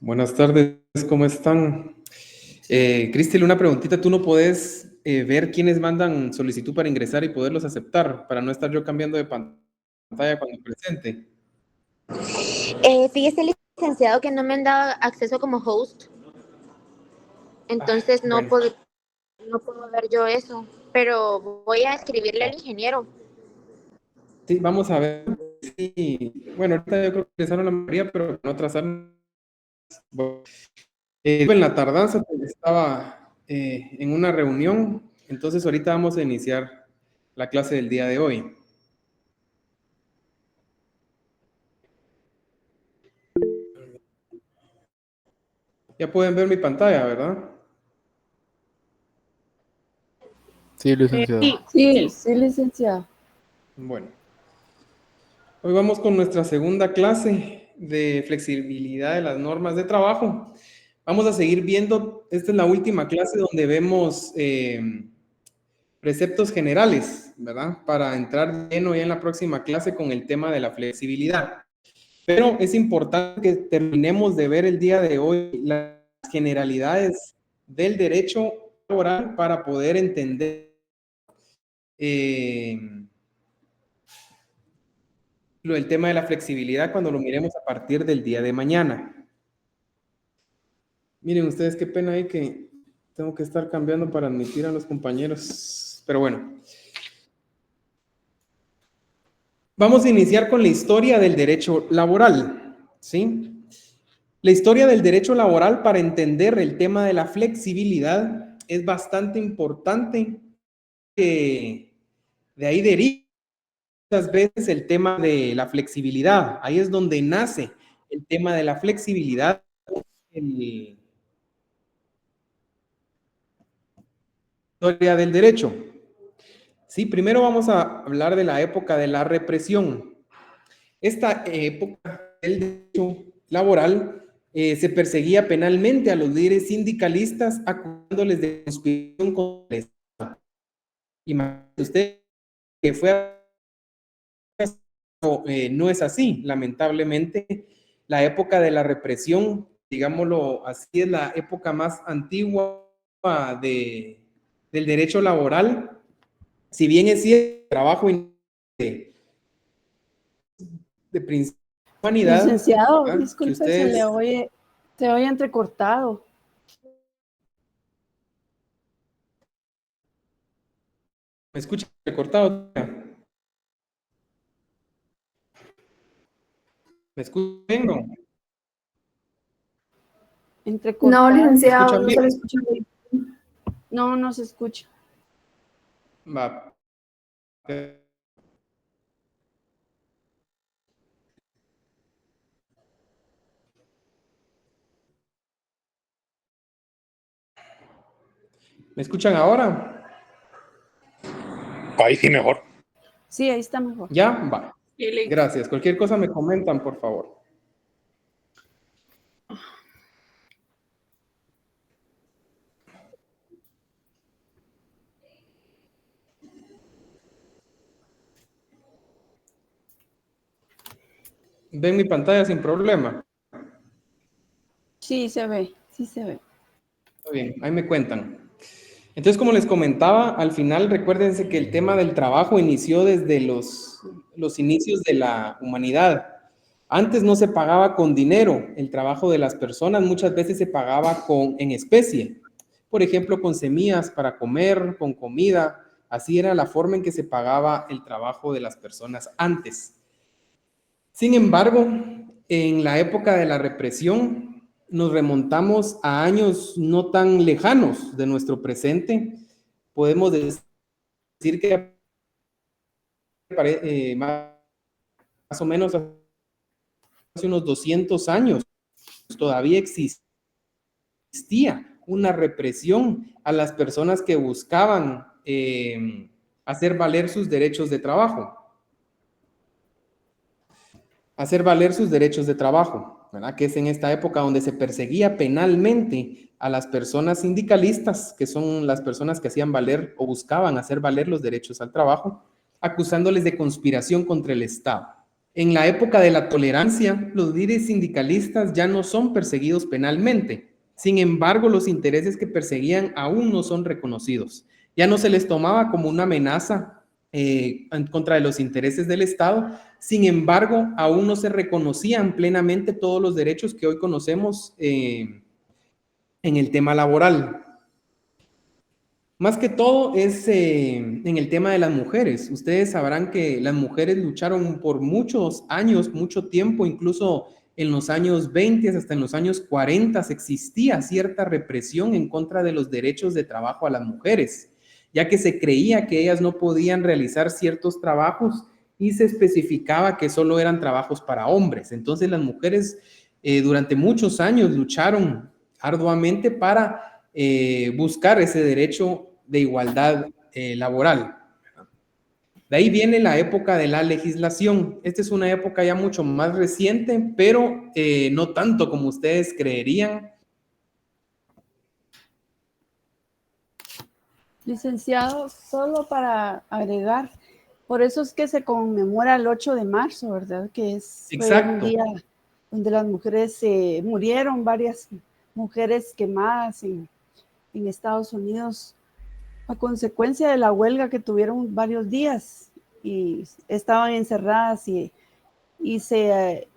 Buenas tardes, ¿cómo están? Cristel, una preguntita. ¿Tú no podés ver quiénes mandan solicitud para ingresar y poderlos aceptar para no estar yo cambiando de pantalla cuando presente? Fíjese, licenciado, que no me han dado acceso como host, entonces Bueno, no puedo ver yo eso, pero voy a escribirle al ingeniero. sí, vamos a ver. Sí, bueno, ahorita yo creo que ingresaron la mayoría, pero no atrasaron. Bueno, en la tardanza porque estaba en una reunión, entonces ahorita vamos a iniciar la clase del día de hoy. Ya pueden ver mi pantalla, ¿verdad? Sí, licenciado. Sí, licenciado. Bueno, hoy vamos con nuestra segunda clase de flexibilidad de las normas de trabajo. Vamos a seguir viendo, esta es la última clase donde vemos preceptos generales, ¿verdad? Para entrar lleno ya en la próxima clase con el tema de la flexibilidad. Pero es importante que terminemos de ver el día de hoy las generalidades del derecho laboral para poder entender el tema de la flexibilidad cuando lo miremos a partir del día de mañana. Miren ustedes qué pena ahí que tengo que estar cambiando para admitir a los compañeros. Pero bueno. Vamos a iniciar con la historia del derecho laboral, ¿sí? La historia del derecho laboral para entender el tema de la flexibilidad es bastante importante, que de ahí deriva muchas veces el tema de la flexibilidad. Ahí es donde nace el tema de la flexibilidad. Historia del derecho. Sí, primero vamos a hablar de la época de la represión. Esta época del derecho laboral se perseguía penalmente a los líderes sindicalistas acusándoles de conspiración contra el Estado. Imagínese usted que no es así, lamentablemente. La época de la represión, digámoslo así, es la época más antigua del derecho laboral. Si bien es cierto, el trabajo de principio de humanidad, Licenciado, ¿verdad? Que disculpe, ustedes se oye entrecortado. me escuchan recortado. ¿Me escuchan bien? ¿No? Entrecortado. No, ¿Me licenciado, escuchan no se bien? le escucha bien. No, no se escucha. Va. ¿Me escuchan ahora? Ahí sí mejor. Sí, ahí está mejor. ¿Ya? Va. Gracias. Cualquier cosa me comentan, por favor. ¿Ven mi pantalla sin problema? Sí, se ve, sí se ve. Está bien, ahí me cuentan. Entonces, como les comentaba, al final recuérdense que el tema del trabajo inició desde los inicios de la humanidad. Antes no se pagaba con dinero el trabajo de las personas, muchas veces se pagaba en especie. Por ejemplo, con semillas para comer, con comida. Así era la forma en que se pagaba el trabajo de las personas antes. Sin embargo, en la época de la represión, nos remontamos a años no tan lejanos de nuestro presente. Podemos decir que más o menos hace unos 200 años todavía existía una represión a las personas que buscaban hacer valer sus derechos de trabajo. Hacer valer sus derechos de trabajo, ¿verdad? Que es en esta época donde se perseguía penalmente a las personas sindicalistas, que son las personas que hacían valer o buscaban hacer valer los derechos al trabajo, acusándoles de conspiración contra el Estado. En la época de la tolerancia, los líderes sindicalistas ya no son perseguidos penalmente. Sin embargo, los intereses que perseguían aún no son reconocidos. Ya no se les tomaba como una amenaza en contra de los intereses del Estado. Sin embargo, aún no se reconocían plenamente todos los derechos que hoy conocemos en el tema laboral. Más que todo es en el tema de las mujeres. Ustedes sabrán que las mujeres lucharon por muchos años, mucho tiempo, incluso en los años 20 hasta en los años 40 existía cierta represión en contra de los derechos de trabajo a las mujeres, ya que se creía que ellas no podían realizar ciertos trabajos y se especificaba que solo eran trabajos para hombres. Entonces las mujeres durante muchos años lucharon arduamente para buscar ese derecho de igualdad laboral. De ahí viene la época de la legislación. Esta es una época ya mucho más reciente, pero no tanto como ustedes creerían. Licenciado, solo para agregar, por eso es que se conmemora el 8 de marzo, ¿verdad? Que fue un día donde las mujeres murieron, varias mujeres quemadas en Estados Unidos a consecuencia de la huelga que tuvieron varios días y estaban encerradas y se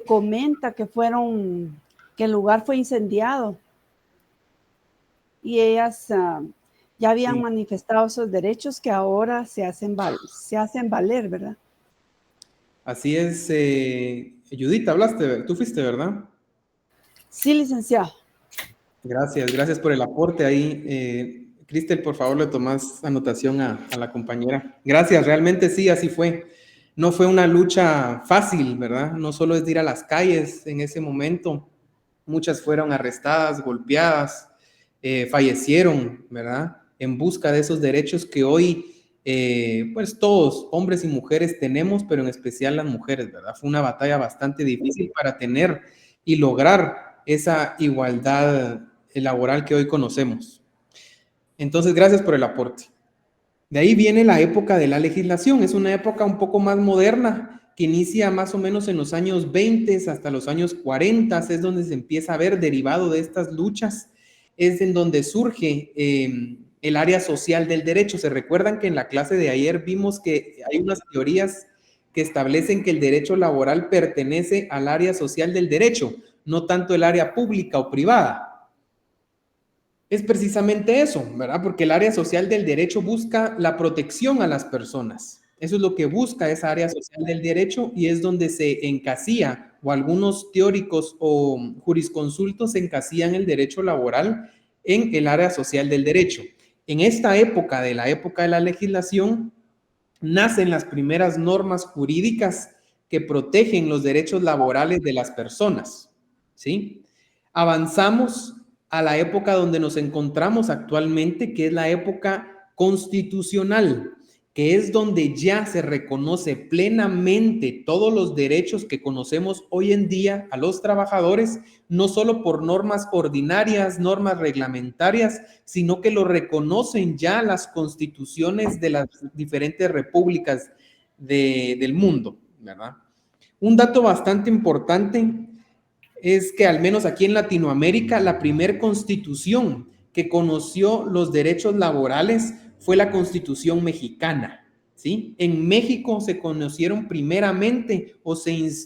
comenta que el lugar fue incendiado y ellas ya habían manifestado esos derechos que ahora se hacen valer, ¿verdad? Así es, Judith, hablaste, tú fuiste, ¿verdad? Sí, licenciado. Gracias por el aporte ahí. Cristel, por favor, le tomas anotación a la compañera. Gracias, realmente sí, así fue. No fue una lucha fácil, ¿verdad? No solo es de ir a las calles en ese momento. Muchas fueron arrestadas, golpeadas, fallecieron, ¿verdad? En busca de esos derechos que hoy, pues todos, hombres y mujeres, tenemos, pero en especial las mujeres, ¿verdad? Fue una batalla bastante difícil para tener y lograr esa igualdad laboral que hoy conocemos. Entonces, gracias por el aporte. De ahí viene la época de la legislación. Es una época un poco más moderna que inicia más o menos en los años 20 hasta los años 40. Es donde se empieza a ver derivado de estas luchas. Es en donde surge el área social del derecho. Se recuerdan que en la clase de ayer vimos que hay unas teorías que establecen que el derecho laboral pertenece al área social del derecho, no tanto el área pública o privada. Es precisamente eso, ¿verdad? Porque el área social del derecho busca la protección a las personas. Eso es lo que busca esa área social del derecho y es donde se encasilla, o algunos teóricos o jurisconsultos encasillan el derecho laboral en el área social del derecho. En esta época, de la época de la legislación, nacen las primeras normas jurídicas que protegen los derechos laborales de las personas, ¿sí? Avanzamos a la época donde nos encontramos actualmente, que es la época constitucional, que es donde ya se reconoce plenamente todos los derechos que conocemos hoy en día a los trabajadores, no solo por normas ordinarias, normas reglamentarias, sino que lo reconocen ya las constituciones de las diferentes repúblicas del mundo, ¿verdad? Un dato bastante importante es que al menos aquí en Latinoamérica, la primer constitución que conoció los derechos laborales fue la Constitución mexicana, ¿sí? En México se conocieron primeramente o se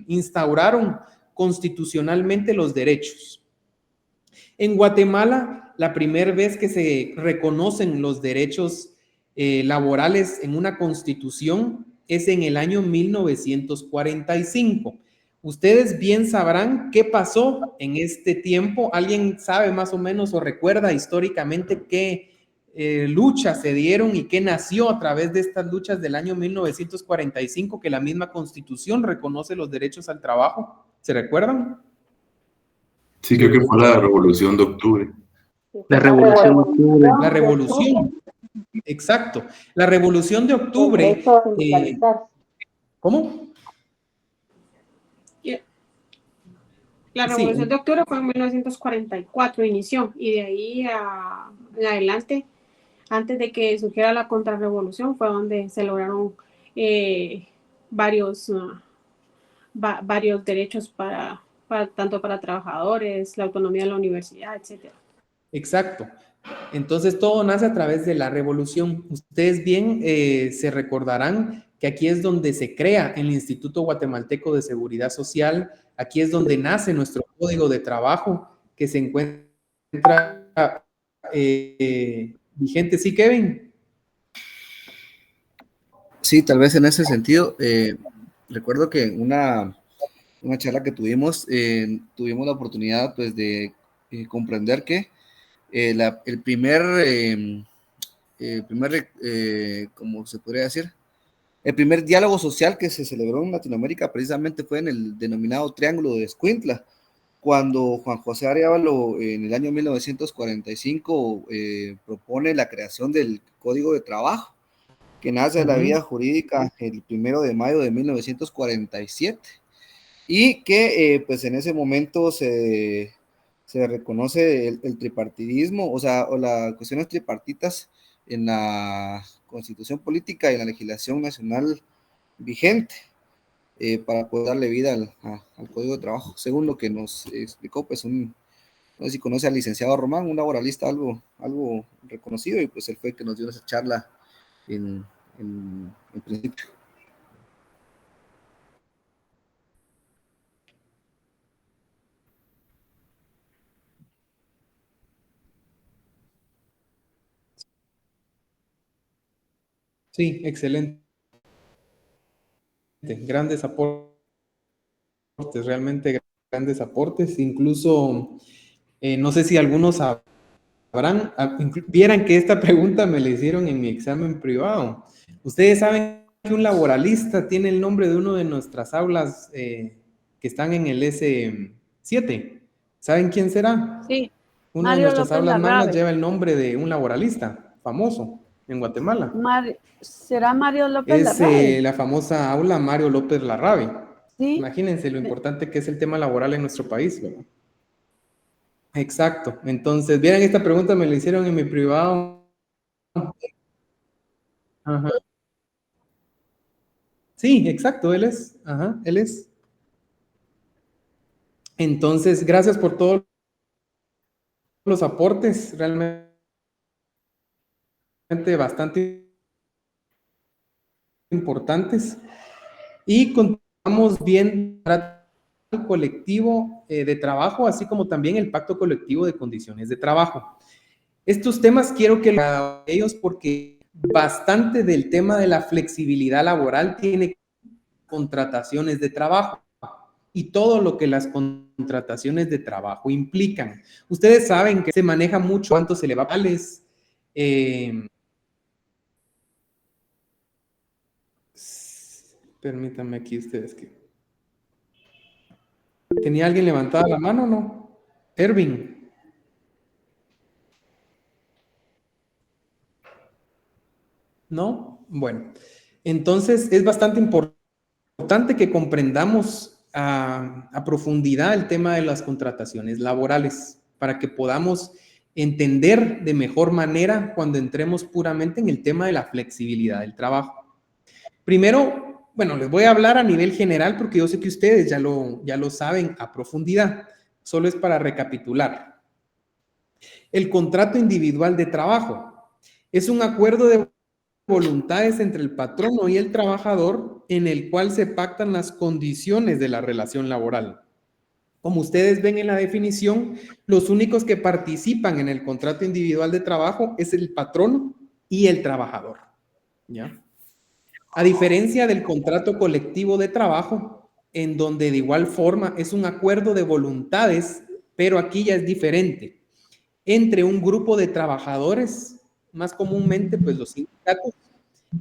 instauraron constitucionalmente los derechos. En Guatemala, la primera vez que se reconocen los derechos laborales en una constitución es en el año 1945. Ustedes bien sabrán qué pasó en este tiempo. ¿Alguien sabe más o menos o recuerda históricamente qué luchas se dieron y qué nació a través de estas luchas del año 1945 que la misma Constitución reconoce los derechos al trabajo? ¿Se recuerdan? Sí, creo que fue la Revolución de Octubre. La Revolución de Octubre. La Revolución, exacto. La Revolución de Octubre. ¿Cómo? La Revolución de Octubre fue en 1944, inició, y de ahí en adelante, antes de que surgiera la contrarrevolución, fue donde se lograron varios, varios derechos tanto para trabajadores, la autonomía de la universidad, etcétera. Exacto. Entonces todo nace a través de la revolución. Ustedes bien se recordarán que aquí es donde se crea el Instituto Guatemalteco de Seguridad Social, aquí es donde nace nuestro Código de Trabajo, que se encuentra vigente. ¿Sí, Kevin? Sí, tal vez en ese sentido. Recuerdo que una charla que tuvimos la oportunidad pues de comprender que el primer, ¿cómo se podría decir? El primer diálogo social que se celebró en Latinoamérica precisamente fue en el denominado Triángulo de Escuintla, cuando Juan José Arévalo en el año 1945 propone la creación del Código de Trabajo, que nace de la vida jurídica el 1 de mayo de 1947, y que pues en ese momento se reconoce el tripartidismo, o las cuestiones tripartitas en la Constitución Política y en la legislación nacional vigente, para poder darle vida al Código de Trabajo, según lo que nos explicó, pues no sé si conoce al licenciado Román, un laboralista algo reconocido, y pues él fue el que nos dio esa charla en principio. Sí, excelente. Grandes aportes, realmente grandes aportes. Incluso, no sé si algunos vieran que esta pregunta me la hicieron en mi examen privado. Ustedes saben que un laboralista tiene el nombre de uno de nuestras aulas que están en el S7. ¿Saben quién será? Sí, Una de Mario nuestras López aulas magnas Larrabe. lleva el nombre de un laboralista famoso en Guatemala. ¿Será Mario López Larrabe? Es la famosa aula Mario López Larrabe. Sí. Imagínense lo importante que es el tema laboral en nuestro país, ¿verdad? Exacto. Entonces, vieran, esta pregunta me la hicieron en mi privado. Ajá. Sí, exacto, él es. Ajá, él es. Entonces, gracias por todos los aportes, realmente bastante importantes. Y continuamos viendo el colectivo de trabajo, así como también el pacto colectivo de condiciones de trabajo. Estos temas quiero que lo ellos porque bastante del tema de la flexibilidad laboral tiene contrataciones de trabajo y todo lo que las contrataciones de trabajo implican. Ustedes saben que se maneja mucho cuánto se le va a pagarles. Permítanme aquí ustedes que... ¿Tenía alguien levantada la mano o no? Ervin. ¿No? Bueno, entonces es bastante importante que comprendamos a profundidad el tema de las contrataciones laborales para que podamos entender de mejor manera cuando entremos puramente en el tema de la flexibilidad del trabajo. Primero, bueno, les voy a hablar a nivel general porque yo sé que ustedes ya lo saben a profundidad. Solo es para recapitular. El contrato individual de trabajo es un acuerdo de voluntades entre el patrono y el trabajador en el cual se pactan las condiciones de la relación laboral. Como ustedes ven en la definición, los únicos que participan en el contrato individual de trabajo es el patrono y el trabajador, ¿ya? A diferencia del contrato colectivo de trabajo, en donde de igual forma es un acuerdo de voluntades, pero aquí ya es diferente, entre un grupo de trabajadores, más comúnmente pues los sindicatos,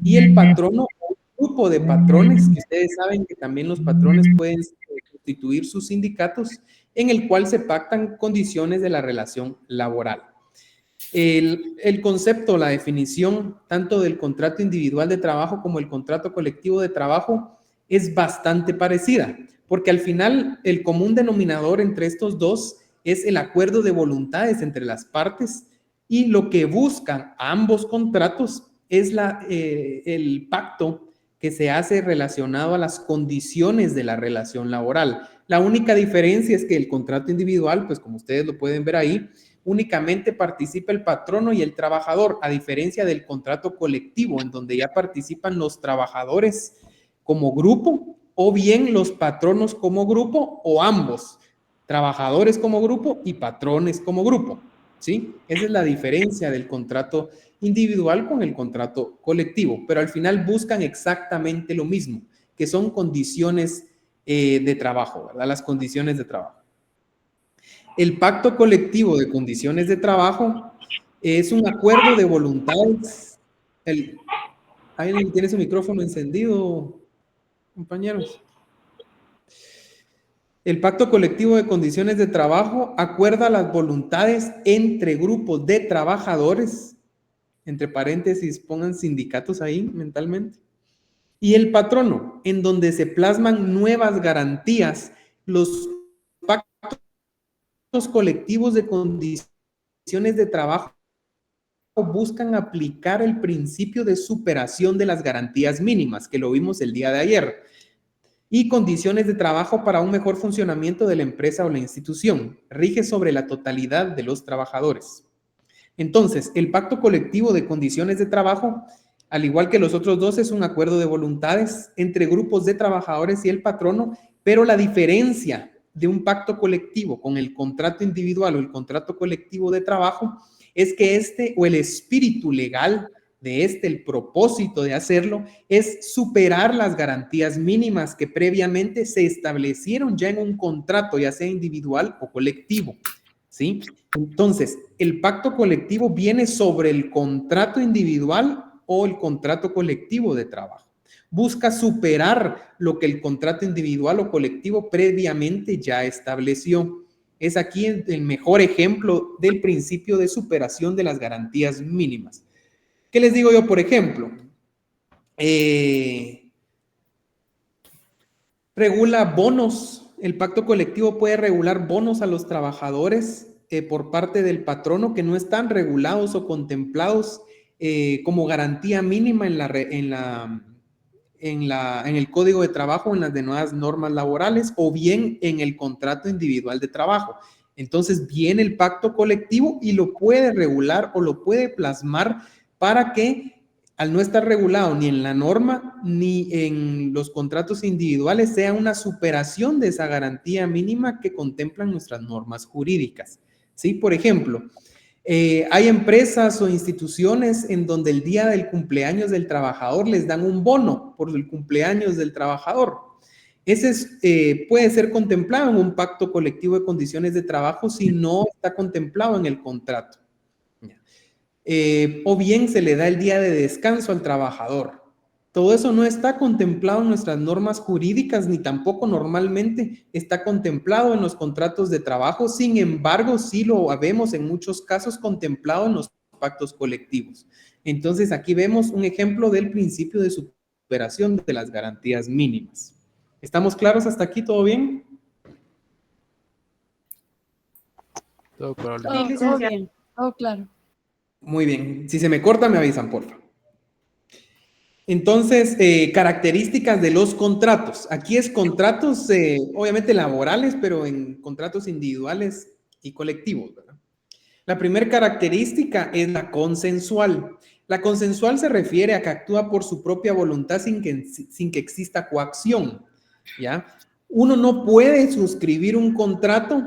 y el patrono o grupo de patrones, que ustedes saben que también los patrones pueden constituir sus sindicatos, en el cual se pactan condiciones de la relación laboral. El concepto, la definición, tanto del contrato individual de trabajo como el contrato colectivo de trabajo, es bastante parecida, porque al final el común denominador entre estos dos es el acuerdo de voluntades entre las partes y lo que buscan ambos contratos es el pacto que se hace relacionado a las condiciones de la relación laboral. La única diferencia es que el contrato individual, pues como ustedes lo pueden ver ahí, únicamente participa el patrono y el trabajador, a diferencia del contrato colectivo, en donde ya participan los trabajadores como grupo, o bien los patronos como grupo, o ambos, trabajadores como grupo y patrones como grupo, ¿sí? Esa es la diferencia del contrato individual con el contrato colectivo, pero al final buscan exactamente lo mismo, que son condiciones de trabajo, ¿verdad? Las condiciones de trabajo. El pacto colectivo de condiciones de trabajo es un acuerdo de voluntades. ¿Alguien tiene su micrófono encendido, compañeros? El pacto colectivo de condiciones de trabajo acuerda las voluntades entre grupos de trabajadores, entre paréntesis pongan sindicatos ahí mentalmente, y el patrono, en donde se plasman nuevas garantías. Los pactos colectivos de condiciones de trabajo buscan aplicar el principio de superación de las garantías mínimas, que lo vimos el día de ayer, y condiciones de trabajo para un mejor funcionamiento de la empresa o la institución. Rige sobre la totalidad de los trabajadores. Entonces, el pacto colectivo de condiciones de trabajo, al igual que los otros dos, es un acuerdo de voluntades entre grupos de trabajadores y el patrono, pero la diferencia de un pacto colectivo con el contrato individual o el contrato colectivo de trabajo es que o el espíritu legal de el propósito de hacerlo, es superar las garantías mínimas que previamente se establecieron ya en un contrato, ya sea individual o colectivo, ¿sí? Entonces, el pacto colectivo viene sobre el contrato individual o el contrato colectivo de trabajo. Busca superar lo que el contrato individual o colectivo previamente ya estableció. Es aquí el mejor ejemplo del principio de superación de las garantías mínimas. ¿Qué les digo yo, por ejemplo? Regula bonos. El pacto colectivo puede regular bonos a los trabajadores por parte del patrono que no están regulados o contemplados como garantía mínima en el Código de Trabajo, en las de nuevas normas laborales, o bien en el contrato individual de trabajo. Entonces viene el pacto colectivo y lo puede regular o lo puede plasmar para que, al no estar regulado ni en la norma ni en los contratos individuales, sea una superación de esa garantía mínima que contemplan nuestras normas jurídicas. ¿Sí? Por ejemplo, hay empresas o instituciones en donde el día del cumpleaños del trabajador les dan un bono por el cumpleaños del trabajador. Ese puede ser contemplado en un pacto colectivo de condiciones de trabajo si no está contemplado en el contrato. O bien se le da el día de descanso al trabajador. Todo eso no está contemplado en nuestras normas jurídicas, ni tampoco normalmente está contemplado en los contratos de trabajo. Sin embargo, sí lo vemos en muchos casos contemplado en los pactos colectivos. Entonces, aquí vemos un ejemplo del principio de superación de las garantías mínimas. ¿Estamos claros hasta aquí? ¿Todo bien? Todo claro. Todo bien, todo claro. Muy bien. Si se me corta, me avisan, por favor. Entonces, características de los contratos. Aquí es contratos, obviamente laborales, pero en contratos individuales y colectivos, ¿verdad? La primera característica es la consensual. La consensual se refiere a que actúa por su propia voluntad sin que exista coacción, ¿ya? Uno no puede suscribir un contrato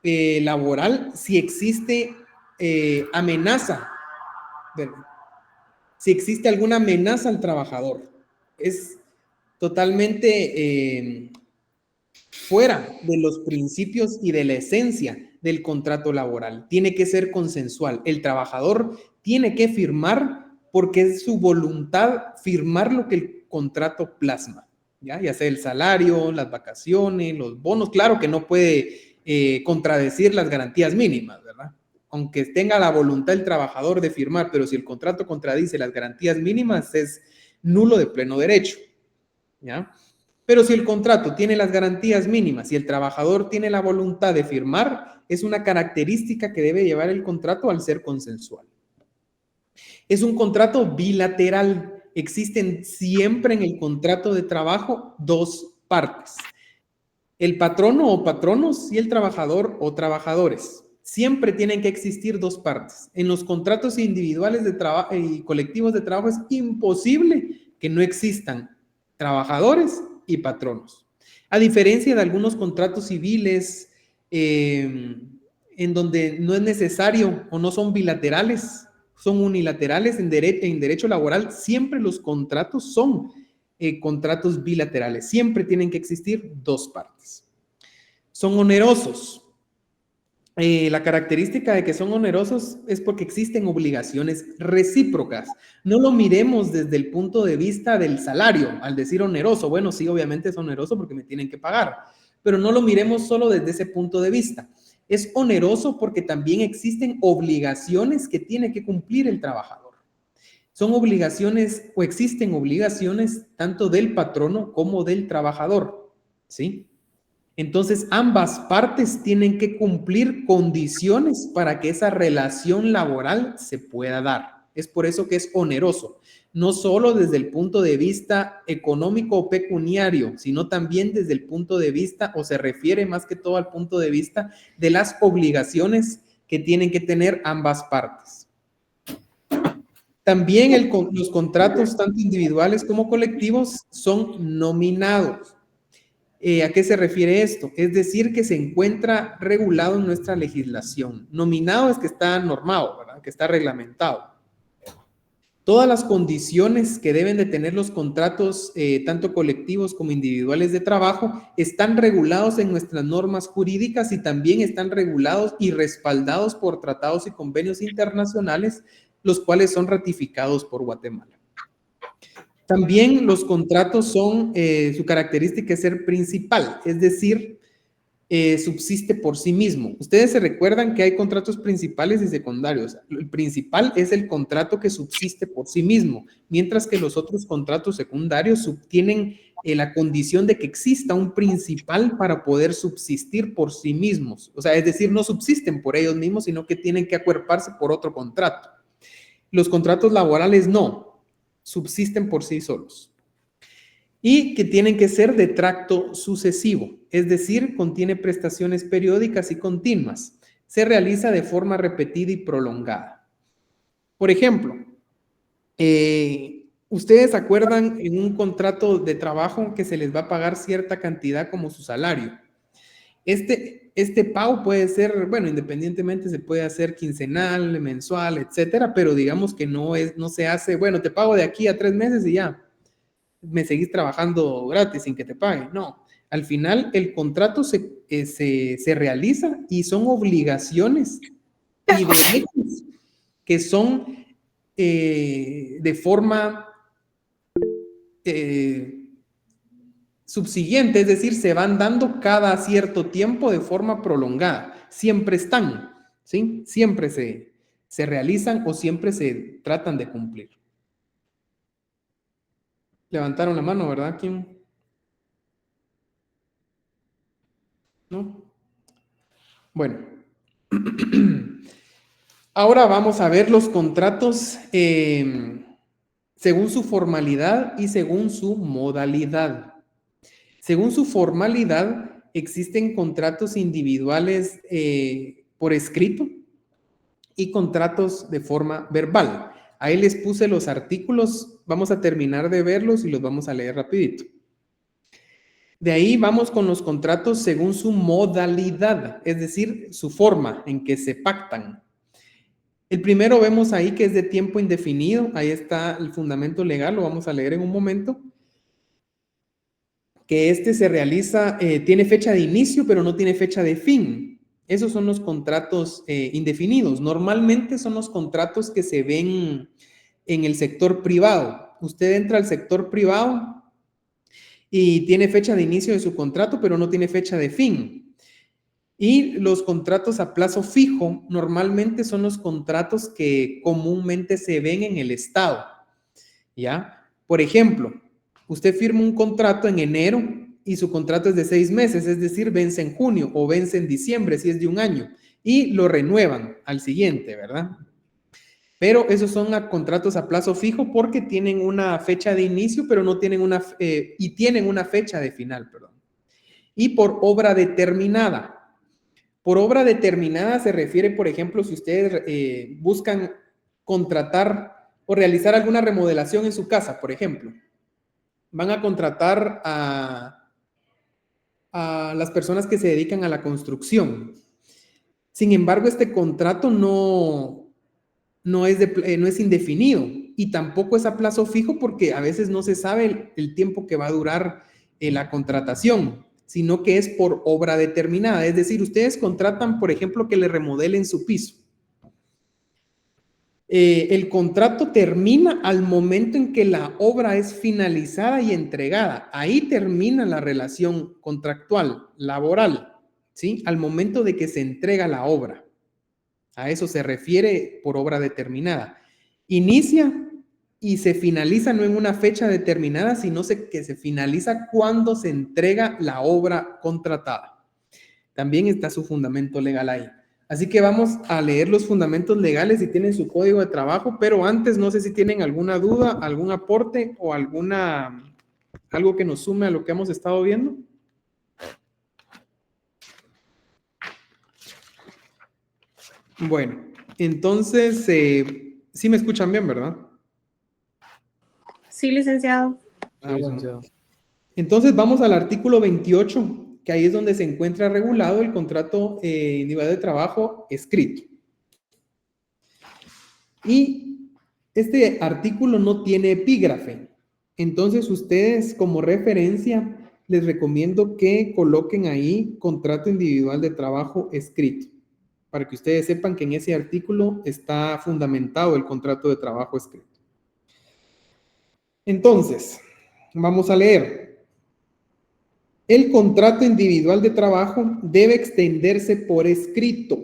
laboral si existe amenaza, ¿verdad? Si existe alguna amenaza al trabajador. Es totalmente fuera de los principios y de la esencia del contrato laboral. Tiene que ser consensual. El trabajador tiene que firmar porque es su voluntad firmar lo que el contrato plasma, ya sea el salario, las vacaciones, los bonos. Claro que no puede contradecir las garantías mínimas, ¿verdad? Aunque tenga la voluntad el trabajador de firmar, pero si el contrato contradice las garantías mínimas, es nulo de pleno derecho, ¿ya? Pero si el contrato tiene las garantías mínimas y el trabajador tiene la voluntad de firmar, es una característica que debe llevar el contrato al ser consensual. Es un contrato bilateral. existen siempre en el contrato de trabajo dos partes. El patrono o patronos y el trabajador o trabajadores. Siempre tienen que existir dos partes. En los contratos individuales de trabajo y colectivos de trabajo es imposible que no existan trabajadores y patronos. A diferencia de algunos contratos civiles en donde no es necesario o no son bilaterales, son unilaterales. En derecho laboral siempre los contratos son contratos bilaterales. Siempre tienen que existir dos partes. Son onerosos. La característica de que son onerosos es porque existen obligaciones recíprocas. No lo miremos desde el punto de vista del salario, al decir oneroso. Bueno, sí, obviamente es oneroso porque me tienen que pagar, pero no lo miremos solo desde ese punto de vista. Es oneroso porque también existen obligaciones que tiene que cumplir el trabajador. Son obligaciones o existen obligaciones tanto del patrono como del trabajador, ¿sí? Entonces, ambas partes tienen que cumplir condiciones para que esa relación laboral se pueda dar. Es por eso que es oneroso, no solo desde el punto de vista económico o pecuniario, sino también desde el punto de vista, o se refiere más que todo al punto de vista de las obligaciones que tienen que tener ambas partes. También los contratos, tanto individuales como colectivos, son nominados. ¿A qué se refiere esto? Es decir, que se encuentra regulado en nuestra legislación. Nominado es que está normado, ¿verdad? Que está reglamentado. Todas las condiciones que deben de tener los contratos, tanto colectivos como individuales de trabajo, están regulados en nuestras normas jurídicas y también están regulados y respaldados por tratados y convenios internacionales, los cuales son ratificados por Guatemala. También los contratos son, su característica es ser principal, es decir, subsiste por sí mismo. Ustedes se recuerdan que hay contratos principales y secundarios. El principal es el contrato que subsiste por sí mismo, mientras que los otros contratos secundarios tienen la condición de que exista un principal para poder subsistir por sí mismos. O sea, es decir, no subsisten por ellos mismos, sino que tienen que acuerparse por otro contrato. Los contratos laborales no. Subsisten por sí solos. Y que tienen que ser de tracto sucesivo, es decir, contiene prestaciones periódicas y continuas. Se realiza de forma repetida y prolongada. Por ejemplo, ustedes acuerdan en un contrato de trabajo que se les va a pagar cierta cantidad como su salario. Este pago puede ser, bueno, independientemente se puede hacer quincenal, mensual, etcétera, pero digamos que no se hace, bueno, te pago de aquí a 3 meses y ya, me seguís trabajando gratis sin que te pague. No, al final el contrato se realiza y son obligaciones y derechos que son de forma subsiguiente, es decir, se van dando cada cierto tiempo de forma prolongada. Siempre están, ¿sí? Siempre se realizan o siempre se tratan de cumplir. Levantaron la mano, ¿verdad? ¿Quién? ¿No? Bueno. Ahora vamos a ver los contratos según su formalidad y según su modalidad. Según su formalidad, existen contratos individuales por escrito y contratos de forma verbal. Ahí les puse los artículos, vamos a terminar de verlos y los vamos a leer rapidito. De ahí vamos con los contratos según su modalidad, es decir, su forma en que se pactan. El primero vemos ahí que es de tiempo indefinido, ahí está el fundamento legal, lo vamos a leer en un momento. Que se realiza, tiene fecha de inicio, pero no tiene fecha de fin. Esos son los contratos indefinidos. Normalmente son los contratos que se ven en el sector privado. Usted entra al sector privado y tiene fecha de inicio de su contrato, pero no tiene fecha de fin. Y los contratos a plazo fijo normalmente son los contratos que comúnmente se ven en el Estado. ¿Ya? Por ejemplo, usted firma un contrato en enero y su contrato es de 6 meses, es decir, vence en junio o vence en diciembre si es de 1 año y lo renuevan al siguiente, ¿verdad? Pero esos son contratos a plazo fijo porque tienen una fecha de inicio, pero no tienen tienen una fecha de final, perdón. Y por obra determinada. Por obra determinada se refiere, por ejemplo, si ustedes buscan contratar o realizar alguna remodelación en su casa, por ejemplo. Van a contratar a las personas que se dedican a la construcción. Sin embargo, este contrato no es indefinido y tampoco es a plazo fijo porque a veces no se sabe el tiempo que va a durar la contratación, sino que es por obra determinada. Es decir, ustedes contratan, por ejemplo, que le remodelen su piso. El contrato termina al momento en que la obra es finalizada y entregada. Ahí termina la relación contractual, laboral, ¿sí? Al momento de que se entrega la obra. A eso se refiere por obra determinada. Inicia y se finaliza no en una fecha determinada, sino que se finaliza cuando se entrega la obra contratada. También está su fundamento legal ahí. Así que vamos a leer los fundamentos legales y tienen su código de trabajo, pero antes no sé si tienen alguna duda, algún aporte o algo que nos sume a lo que hemos estado viendo. Bueno, entonces, sí me escuchan bien, ¿verdad? Sí, licenciado. Bueno. Entonces vamos al artículo 28, que ahí es donde se encuentra regulado el contrato individual de trabajo escrito. Y este artículo no tiene epígrafe. Entonces ustedes como referencia les recomiendo que coloquen ahí contrato individual de trabajo escrito, para que ustedes sepan que en ese artículo está fundamentado el contrato de trabajo escrito. Entonces, vamos a leer. El contrato individual de trabajo debe extenderse por escrito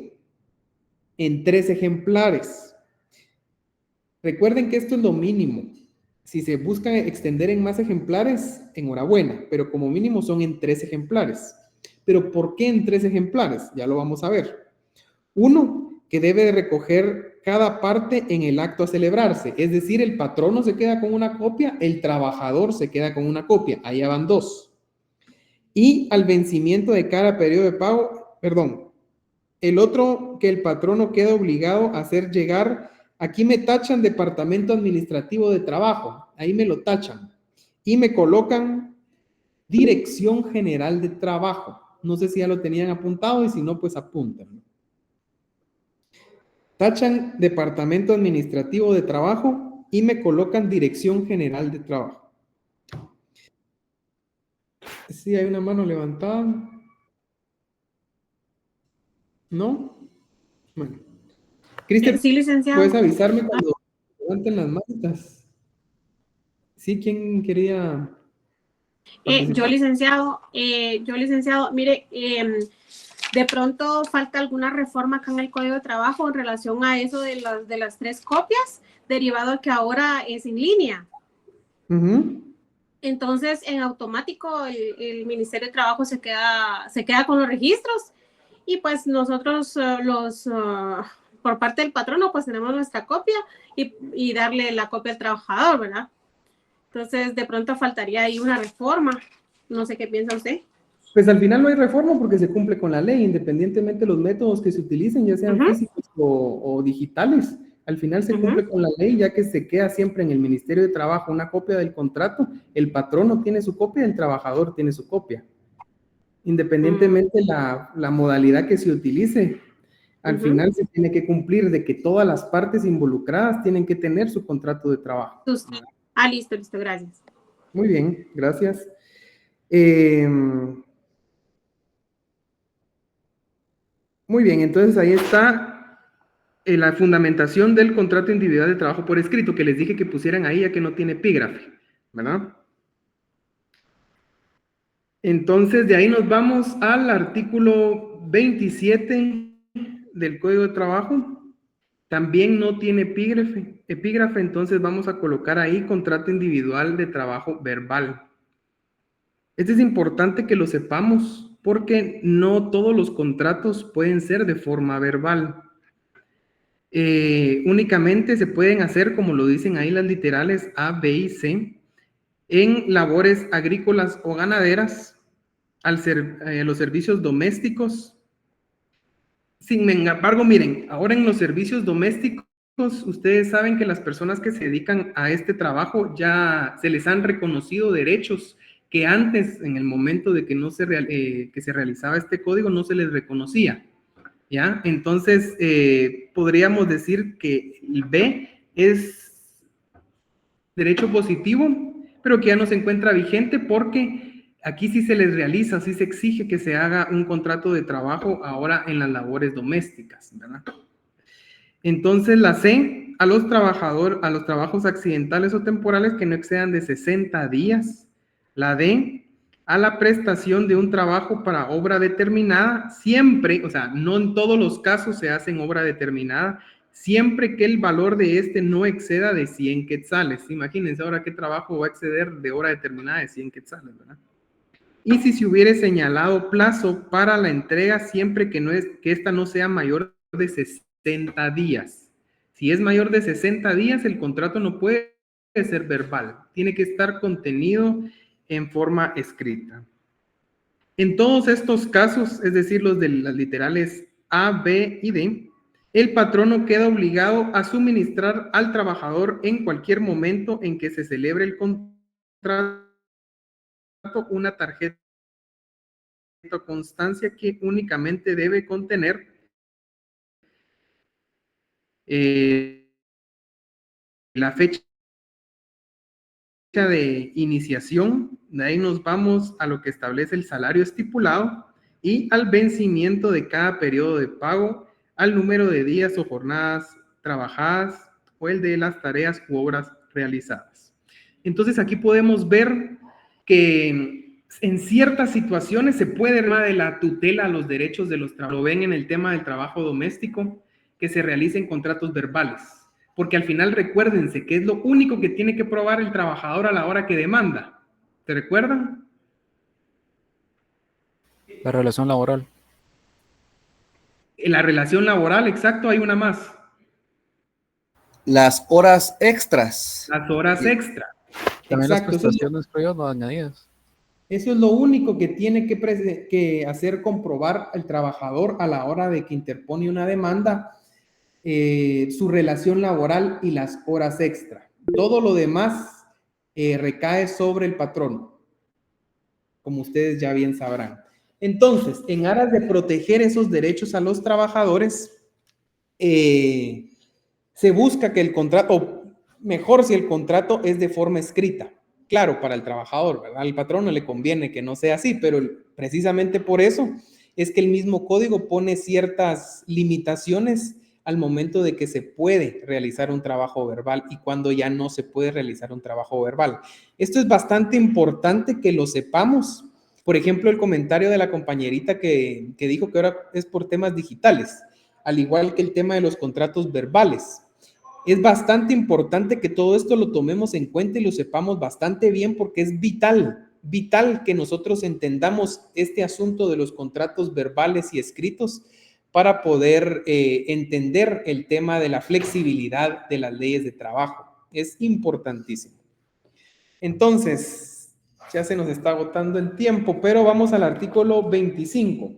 en 3 ejemplares. Recuerden que esto es lo mínimo. Si se busca extender en más ejemplares, enhorabuena, pero como mínimo son en 3 ejemplares. ¿Pero por qué en 3 ejemplares? Ya lo vamos a ver. 1, que debe de recoger cada parte en el acto a celebrarse. Es decir, el patrono se queda con una copia, el trabajador se queda con una copia. Allá van 2. Y al vencimiento de cada periodo de pago, el otro que el patrono queda obligado a hacer llegar, aquí me tachan departamento administrativo de trabajo, ahí me lo tachan, y me colocan dirección general de trabajo. No sé si ya lo tenían apuntado y si no, pues apúntenlo. Tachan departamento administrativo de trabajo y me colocan dirección general de trabajo. Sí, hay una mano levantada. ¿No? Bueno. Cristian, Sí, licenciado. ¿puedes avisarme cuando levanten las manitas? Sí, ¿quién quería participar? Yo, licenciado, mire, de pronto falta alguna reforma acá en el Código de Trabajo en relación a eso de las 3 copias, derivado a que ahora es en línea. Uh-huh. Entonces, en automático, el Ministerio de Trabajo se queda con los registros y pues nosotros por parte del patrono, pues tenemos nuestra copia y darle la copia al trabajador, ¿verdad? Entonces, de pronto faltaría ahí una reforma. No sé qué piensa usted. Pues al final no hay reforma porque se cumple con la ley, independientemente de los métodos que se utilicen, ya sean físicos o digitales. Al final se cumple con la ley, ya que se queda siempre en el Ministerio de Trabajo una copia del contrato, el patrono tiene su copia, el trabajador tiene su copia. Independientemente la modalidad que se utilice, al final se tiene que cumplir de que todas las partes involucradas tienen que tener su contrato de trabajo. Listo, gracias. Muy bien, gracias. Muy bien, entonces ahí está la fundamentación del contrato individual de trabajo por escrito, que les dije que pusieran ahí ya que no tiene epígrafe, ¿verdad? Entonces de ahí nos vamos al artículo 27 del Código de Trabajo. También no tiene epígrafe, entonces vamos a colocar ahí contrato individual de trabajo verbal. Esto es importante que lo sepamos porque no todos los contratos pueden ser de forma verbal. únicamente se pueden hacer, como lo dicen ahí las literales A, B y C, en labores agrícolas o ganaderas, los servicios domésticos. Sin embargo, miren, ahora en los servicios domésticos, ustedes saben que las personas que se dedican a este trabajo ya se les han reconocido derechos que antes, en el momento de que que se realizaba este código, no se les reconocía. ¿Ya? Entonces, podríamos decir que el B es derecho positivo, pero que ya no se encuentra vigente porque aquí sí se les realiza, sí se exige que se haga un contrato de trabajo ahora en las labores domésticas, ¿verdad? Entonces, la C, a los trabajos accidentales o temporales que no excedan de 60 días. La D, a la prestación de un trabajo para obra determinada, siempre, o sea, no en todos los casos se hace en obra determinada, siempre que el valor de este no exceda de 100 quetzales. Imagínense ahora qué trabajo va a exceder de obra determinada de 100 quetzales, ¿verdad? Y si se hubiere señalado plazo para la entrega, siempre que esta no sea mayor de 60 días. Si es mayor de 60 días, el contrato no puede ser verbal, tiene que estar contenido en forma escrita. En todos estos casos, es decir, los de las literales A, B y D, el patrono queda obligado a suministrar al trabajador en cualquier momento en que se celebre el contrato una tarjeta o constancia que únicamente debe contener la fecha de iniciación, de ahí nos vamos a lo que establece el salario estipulado y al vencimiento de cada periodo de pago, al número de días o jornadas trabajadas o el de las tareas u obras realizadas. Entonces aquí podemos ver que en ciertas situaciones se puede hablar de la tutela a los derechos de los trabajadores. Lo ven en el tema del trabajo doméstico, que se realicen contratos verbales. Porque al final recuérdense que es lo único que tiene que probar el trabajador a la hora que demanda. ¿Se recuerdan? La relación laboral. En la relación laboral, exacto, hay una más. Las horas extras. Las horas extra. También Exacto, las prestaciones, creo yo, no añadidas. Eso es lo único que tiene que hacer comprobar el trabajador a la hora de que interpone una demanda, su relación laboral y las horas extra. Todo lo demás recae sobre el patrón, como ustedes ya bien sabrán. Entonces, en aras de proteger esos derechos a los trabajadores, se busca que el contrato, o mejor si el contrato es de forma escrita. Claro, para el trabajador, ¿verdad? Al patrón no le conviene que no sea así, pero precisamente por eso es que el mismo código pone ciertas limitaciones al momento de que se puede realizar un trabajo verbal y cuando ya no se puede realizar un trabajo verbal. Esto es bastante importante que lo sepamos. Por ejemplo, el comentario de la compañerita que dijo que ahora es por temas digitales, al igual que el tema de los contratos verbales. Es bastante importante que todo esto lo tomemos en cuenta y lo sepamos bastante bien porque es vital que nosotros entendamos este asunto de los contratos verbales y escritos para poder entender el tema de la flexibilidad de las leyes de trabajo. Es importantísimo. Entonces, ya se nos está agotando el tiempo, pero vamos al artículo 25.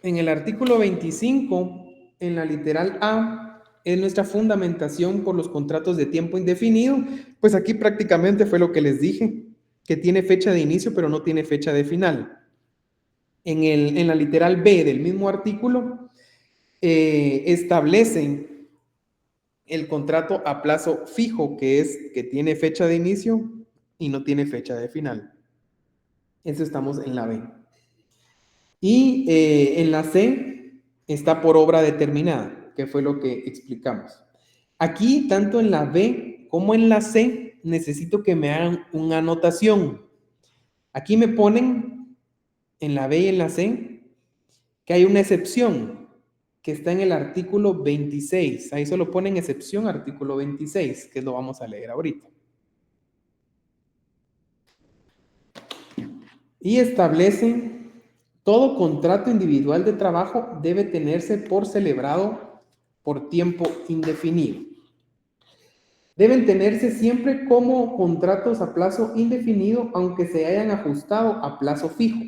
En el artículo 25, en la literal A, es nuestra fundamentación por los contratos de tiempo indefinido. Pues aquí prácticamente fue lo que les dije, que tiene fecha de inicio, pero no tiene fecha de final. En la literal B del mismo artículo, establecen el contrato a plazo fijo, que tiene fecha de inicio y no tiene fecha de final. Eso estamos en la B. Y en la C está por obra determinada, que fue lo que explicamos. Aquí, tanto en la B como en la C, necesito que me hagan una anotación. Aquí me ponen, en la B y en la C, que hay una excepción, que está en el artículo 26. Ahí solo ponen excepción, artículo 26, que lo vamos a leer ahorita. Y establecen Todo contrato individual de trabajo debe tenerse por celebrado por tiempo indefinido. Deben tenerse siempre como contratos a plazo indefinido, aunque se hayan ajustado a plazo fijo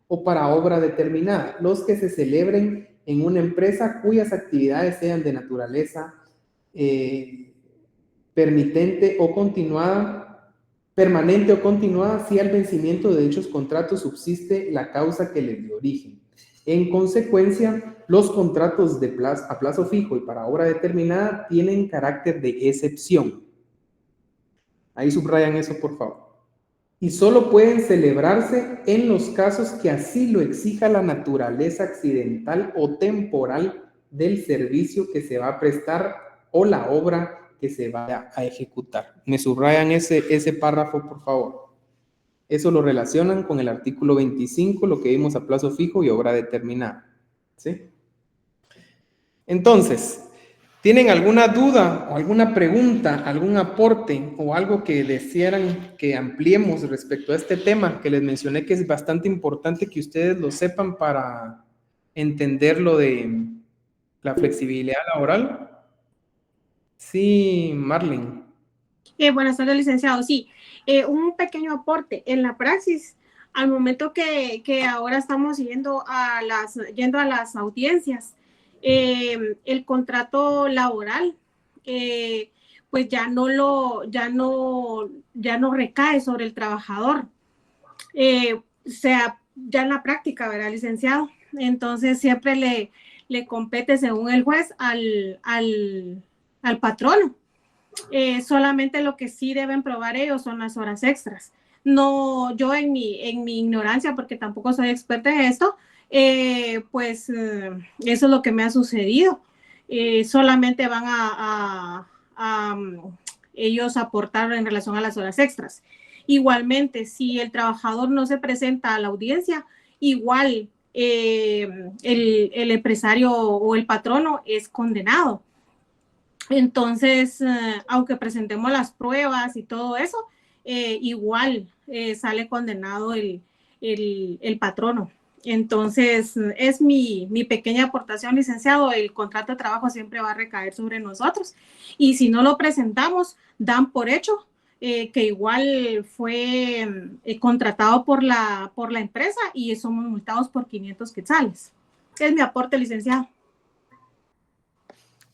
o para obra determinada, los que se celebren en una empresa cuyas actividades sean de naturaleza permanente o continuada, si al vencimiento de dichos contratos subsiste la causa que les dio origen. En consecuencia, los contratos a plazo fijo y para obra determinada tienen carácter de excepción. Ahí subrayan eso, por favor. Y solo pueden celebrarse en los casos que así lo exija la naturaleza accidental o temporal del servicio que se va a prestar o la obra que se vaya a ejecutar. Me subrayan ese párrafo, por favor. Eso lo relacionan con el artículo 25, lo que vimos a plazo fijo y obra determinada. ¿Sí? Entonces, ¿tienen alguna duda o alguna pregunta, algún aporte o algo que desearan que ampliemos respecto a este tema que les mencioné, que es bastante importante que ustedes lo sepan para entender lo de la flexibilidad laboral? Sí, Marlene. Buenas tardes, licenciado. Sí, un pequeño aporte. En la praxis, al momento que ahora estamos yendo a las audiencias, el contrato laboral, pues ya no recae sobre el trabajador. O sea, ya en la práctica, ¿verdad, licenciado? Entonces siempre le compete, según el juez, al patrono. Solamente lo que sí deben probar ellos son las horas extras. No, yo en mi ignorancia, porque tampoco soy experta en esto, eso es lo que me ha sucedido. Solamente van a ellos aportar en relación a las horas extras. Igualmente, si el trabajador no se presenta a la audiencia, igual el empresario o el patrono es condenado. Entonces, aunque presentemos las pruebas y todo eso, igual sale condenado el patrono. Entonces, es mi pequeña aportación, licenciado. El contrato de trabajo siempre va a recaer sobre nosotros. Y si no lo presentamos, dan por hecho que igual fue contratado por la empresa y somos multados por 500 quetzales. Es mi aporte, licenciado.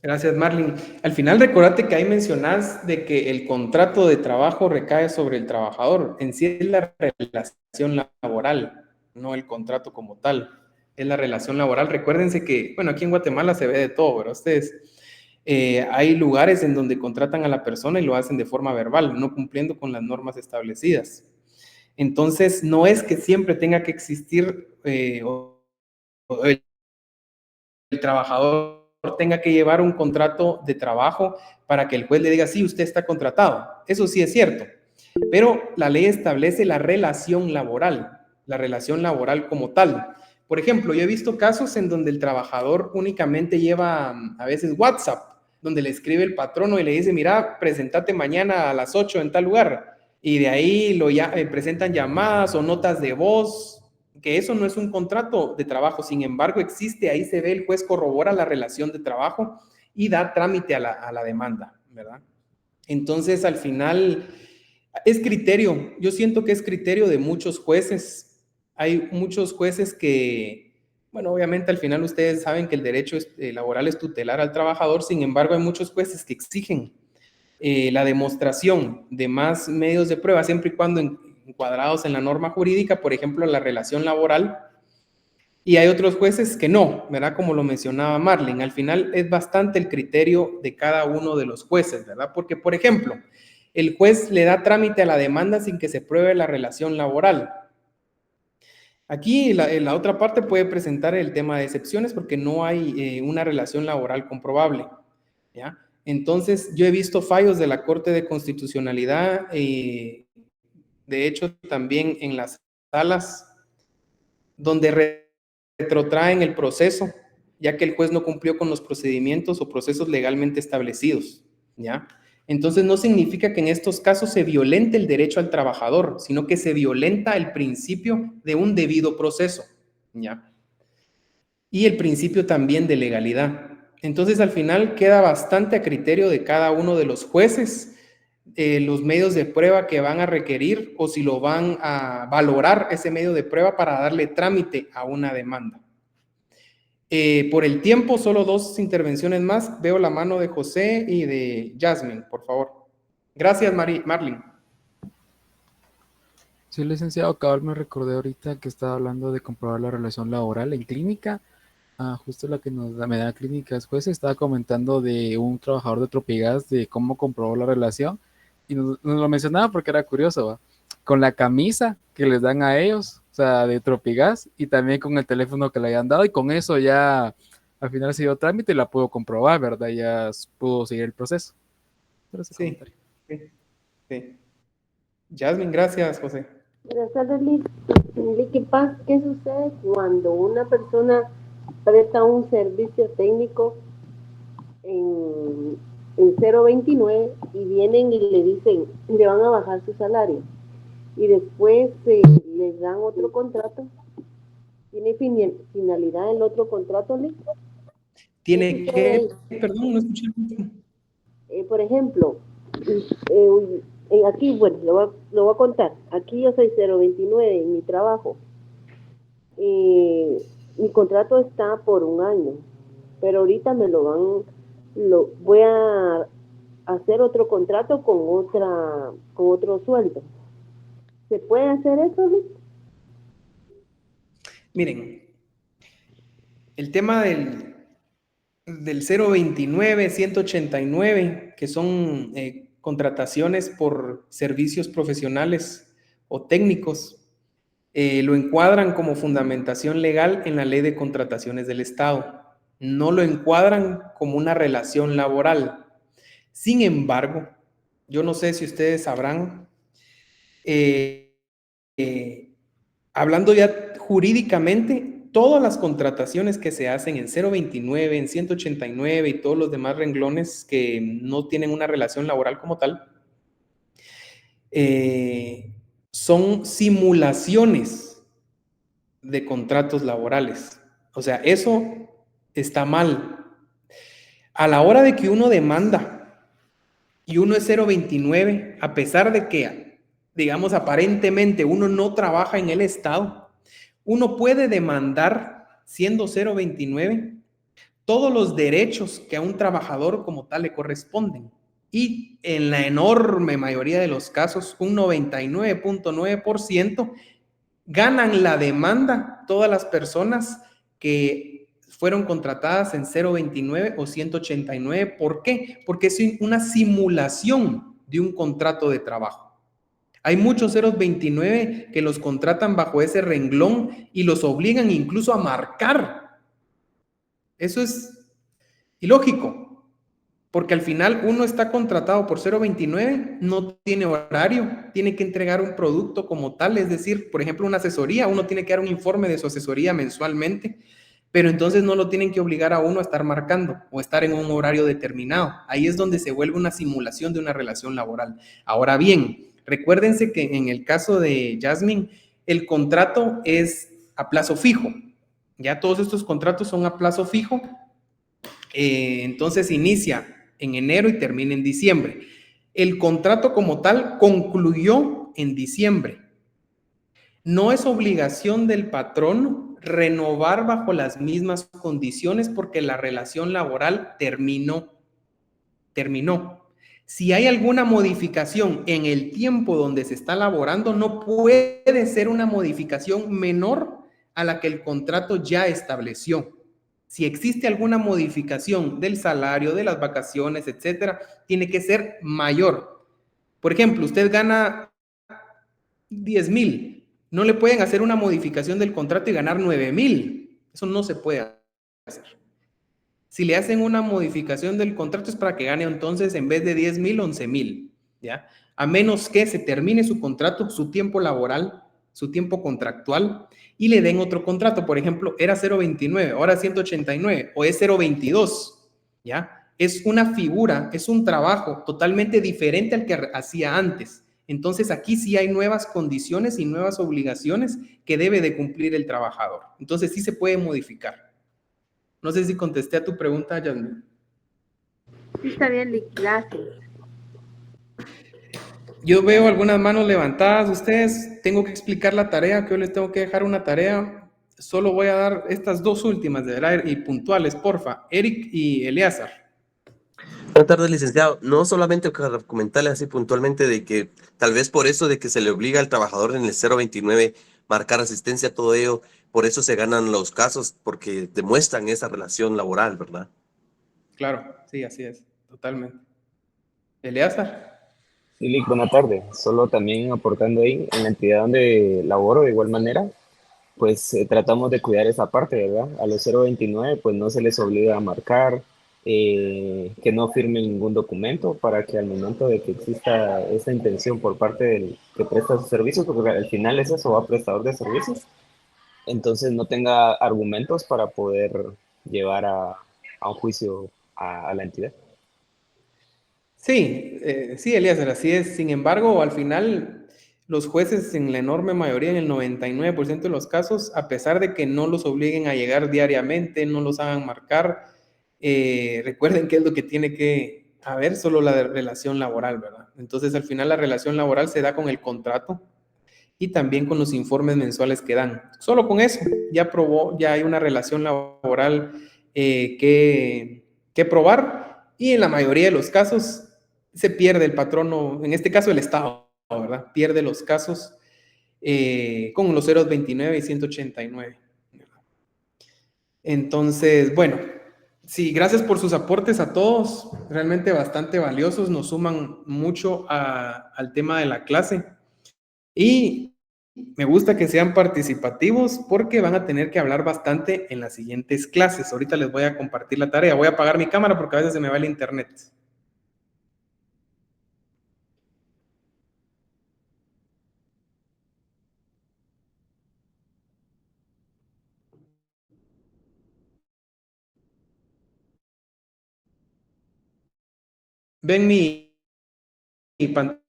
Gracias, Marlene. Al final, recordate que ahí mencionás de que el contrato de trabajo recae sobre el trabajador. En sí es la relación laboral, no el contrato como tal. Es la relación laboral. Recuérdense que, bueno, aquí en Guatemala se ve de todo, pero ustedes, hay lugares en donde contratan a la persona y lo hacen de forma verbal, no cumpliendo con las normas establecidas. Entonces, no es que siempre tenga que existir el trabajador tenga que llevar un contrato de trabajo para que el juez le diga, sí, usted está contratado. Eso sí es cierto. Pero la ley establece la relación laboral como tal. Por ejemplo, yo he visto casos en donde el trabajador únicamente lleva a veces WhatsApp, donde le escribe el patrono y le dice, mira, presentate mañana a las 8 en tal lugar. Y de ahí presentan llamadas o notas de voz, que eso no es un contrato de trabajo. Sin embargo, existe, ahí se ve, el juez corrobora la relación de trabajo y da trámite a la demanda, ¿verdad? Entonces, al final, es criterio. Yo siento que es criterio de muchos jueces. Hay muchos jueces que, bueno, obviamente al final ustedes saben que el derecho laboral es tutelar al trabajador. Sin embargo, hay muchos jueces que exigen la demostración de más medios de prueba, siempre y cuando encuadrados en la norma jurídica, por ejemplo, la relación laboral, y hay otros jueces que no, ¿verdad? Como lo mencionaba Marlene, al final es bastante el criterio de cada uno de los jueces, ¿verdad? Porque, por ejemplo, el juez le da trámite a la demanda sin que se pruebe la relación laboral. Aquí la otra parte puede presentar el tema de excepciones porque no hay una relación laboral comprobable, ¿ya? Entonces, yo he visto fallos de la Corte de Constitucionalidad, de hecho, también en las salas, donde retrotraen el proceso, ya que el juez no cumplió con los procedimientos o procesos legalmente establecidos, ¿ya? Entonces, no significa que en estos casos se violente el derecho al trabajador, sino que se violenta el principio de un debido proceso, ¿ya? Y el principio también de legalidad. Entonces, al final queda bastante a criterio de cada uno de los jueces los medios de prueba que van a requerir o si lo van a valorar ese medio de prueba para darle trámite a una demanda. Por el tiempo, solo 2 intervenciones más. Veo la mano de José y de Jasmine, por favor. Gracias, Marlene. Sí, licenciado, cabal, me recordé ahorita que estaba hablando de comprobar la relación laboral en clínica. Justo la que me da clínicas, pues estaba comentando de un trabajador de Tropigas, de cómo comprobó la relación, y nos lo mencionaba porque era curioso, ¿va? Con la camisa que les dan a ellos, o sea, de Tropigas, y también con el teléfono que le hayan dado, y con eso ya al final se dio trámite y la pudo comprobar, ¿verdad? Ya pudo seguir el proceso. Sí, sí. Jasmine, gracias, José. Buenas tardes, Liz. ¿Qué sucede cuando una persona presta un servicio técnico en 029 y vienen y le dicen, le van a bajar su salario? Y después les dan otro contrato. ¿Tiene finalidad el otro contrato, Liz? Tiene que, perdón, no escuché. Por ejemplo, aquí, bueno, lo voy a contar. Aquí yo soy 029 en mi trabajo. Mi contrato está por 1 año, pero ahorita voy a hacer otro contrato con otro sueldo. ¿Se puede hacer eso, Luis? Miren, el tema del 029, 189, que son contrataciones por servicios profesionales o técnicos, lo encuadran como fundamentación legal en la Ley de Contrataciones del Estado. No lo encuadran como una relación laboral. Sin embargo, yo no sé si ustedes sabrán, hablando ya jurídicamente, todas las contrataciones que se hacen en 029, en 189 y todos los demás renglones que no tienen una relación laboral como tal, son simulaciones de contratos laborales. O sea, eso está mal. A la hora de que uno demanda y uno es 029, a pesar de que, digamos, aparentemente uno no trabaja en el Estado, uno puede demandar, siendo 029, todos los derechos que a un trabajador como tal le corresponden. Y en la enorme mayoría de los casos, un 99.9%, ganan la demanda todas las personas que fueron contratadas en 029 o 189. ¿Por qué? Porque es una simulación de un contrato de trabajo. Hay muchos 029 que los contratan bajo ese renglón y los obligan incluso a marcar. Eso es ilógico, porque al final uno está contratado por 029, no tiene horario, tiene que entregar un producto como tal, es decir, por ejemplo, una asesoría, uno tiene que dar un informe de su asesoría mensualmente, pero entonces no lo tienen que obligar a uno a estar marcando o estar en un horario determinado. Ahí es donde se vuelve una simulación de una relación laboral. Ahora bien, recuérdense que en el caso de Jasmine, el contrato es a plazo fijo. Ya todos estos contratos son a plazo fijo. Entonces inicia en enero y termina en diciembre. El contrato como tal concluyó en diciembre. No es obligación del patrón renovar bajo las mismas condiciones porque la relación laboral terminó. Si hay alguna modificación en el tiempo donde se está laborando, no puede ser una modificación menor a la que el contrato ya estableció. Si existe alguna modificación del salario, de las vacaciones, etcétera, tiene que ser mayor. Por ejemplo, usted gana 10,000. No le pueden hacer una modificación del contrato y ganar 9,000. Eso no se puede hacer. Si le hacen una modificación del contrato es para que gane entonces en vez de 10,000, 11,000, ¿ya? A menos que se termine su contrato, su tiempo laboral, su tiempo contractual y le den otro contrato. Por ejemplo, era 029, ahora 189 o es 022, ¿ya? Es una figura, es un trabajo totalmente diferente al que hacía antes. Entonces aquí sí hay nuevas condiciones y nuevas obligaciones que debe de cumplir el trabajador. Entonces sí se puede modificar. No sé si contesté a tu pregunta, Yasmin. Sí, está bien, Lick, gracias. Yo veo algunas manos levantadas. Ustedes, tengo que explicar la tarea, que yo les tengo que dejar una tarea. Solo voy a dar estas dos últimas, de verdad, y puntuales, porfa. Eric y Eleazar. Buenas tardes, licenciado. No solamente para comentarle así puntualmente de que tal vez por eso de que se le obliga al trabajador en el 029 marcar asistencia, todo ello, por eso se ganan los casos, porque demuestran esa relación laboral, ¿verdad? Claro, sí, así es, totalmente. Eleazar. Sí, Lick, buena tarde. Solo también aportando ahí, en la entidad donde laboro de igual manera, pues tratamos de cuidar esa parte, ¿verdad? A los 029, pues no se les obliga a marcar, que no firmen ningún documento para que al momento de que exista esa intención por parte del que presta sus servicios, porque al final es eso, va prestador de servicios, entonces no tenga argumentos para poder llevar a un juicio a la entidad. Sí, sí, Elías, así es. Sin embargo, al final, los jueces en la enorme mayoría, en el 99% de los casos, a pesar de que no los obliguen a llegar diariamente, no los hagan marcar, recuerden que es lo que tiene que haber, solo la relación laboral, ¿verdad? Entonces, al final, la relación laboral se da con el contrato y también con los informes mensuales que dan. Solo con eso ya probó, ya hay una relación laboral que probar, y en la mayoría de los casos se pierde el patrono, en este caso el Estado, ¿verdad? Pierde los casos con los 029 y 189. Entonces, bueno, sí, gracias por sus aportes a todos, realmente bastante valiosos, nos suman mucho al tema de la clase. Y me gusta que sean participativos porque van a tener que hablar bastante en las siguientes clases. Ahorita les voy a compartir la tarea. Voy a apagar mi cámara porque a veces se me va el internet. Ven mi pantalla,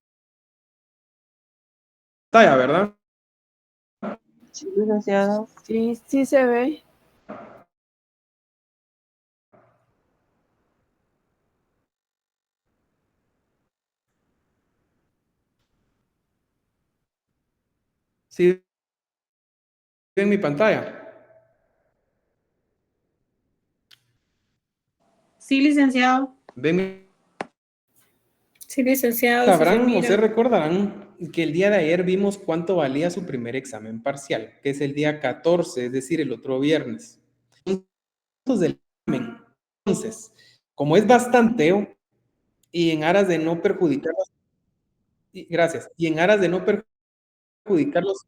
¿verdad? Sí, licenciado. Sí, sí se ve. Sí, ven mi pantalla. Sí, licenciado. Ven mi... Sí, licenciado, sí se Sabrán o mira. se recordarán que el día de ayer vimos cuánto valía su primer examen parcial, que es el día 14, es decir, el otro viernes. Del examen. Entonces, como es bastante, y en aras de no perjudicar gracias, y en aras de no perjudicarlos,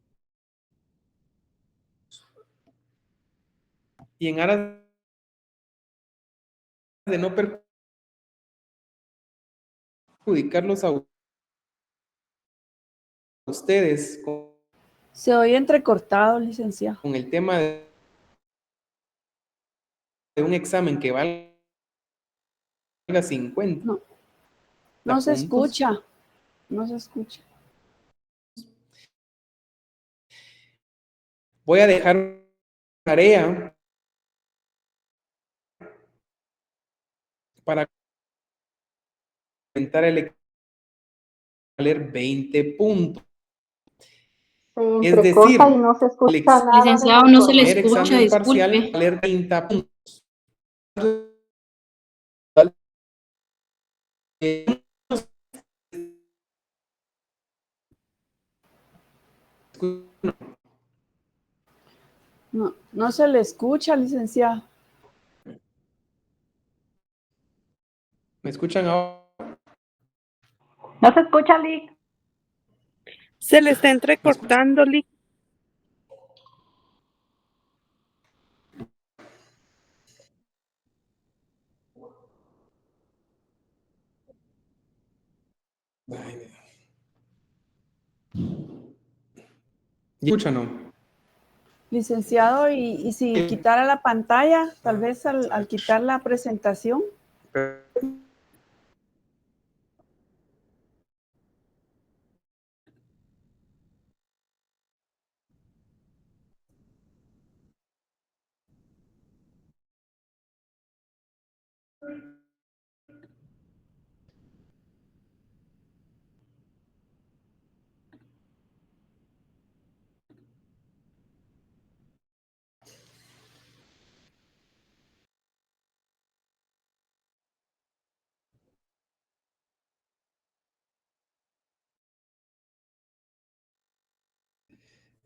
y en aras de no perjudicarlos a ustedes Se oye entrecortado, licenciado. con el tema de un examen que valga 50 No, no se puntos. escucha. No se escucha. Voy a dejar tarea para comentar el valer 20 puntos. Se Es decir, entrecorta y no se escucha nada de la Licenciado, no se le primer información. escucha, examen parcial disculpe. valer 30 puntos. No, no se le escucha, licenciado. ¿Me escuchan ahora? No se escucha, Lick. Se le está entrecortando, Lick. ¿Escuchan o no? Licenciado, y si quitara la pantalla, tal vez al quitar la presentación.